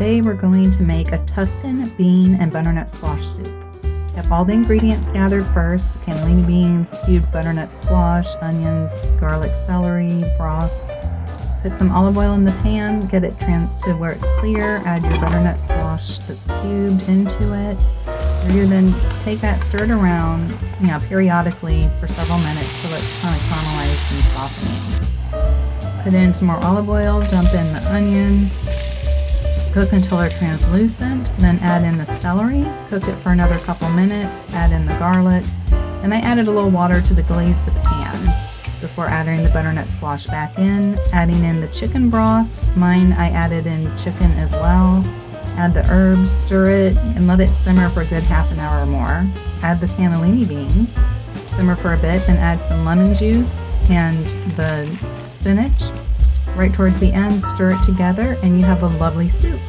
Today we're going to make a Tuscan bean and butternut squash soup. Have all the ingredients gathered first: cannellini beans, cubed butternut squash, onions, garlic, celery, broth. Put some olive oil in the pan, get it to where it's clear, add your butternut squash that's cubed into it. You then take that, stir it around, periodically for several minutes till it's kind of caramelized and softening. Put in some more olive oil, dump in the onions, cook until they're translucent, then add in the celery, cook it for another couple minutes, add in the garlic, and I added a little water to deglaze the pan before adding the butternut squash back in, adding in the chicken broth. Mine, I added in chicken as well. Add the herbs, stir it, and let it simmer for a good half an hour or more. Add the cannellini beans, simmer for a bit, then add some lemon juice and the spinach. Right towards the end, stir it together, and you have a lovely soup.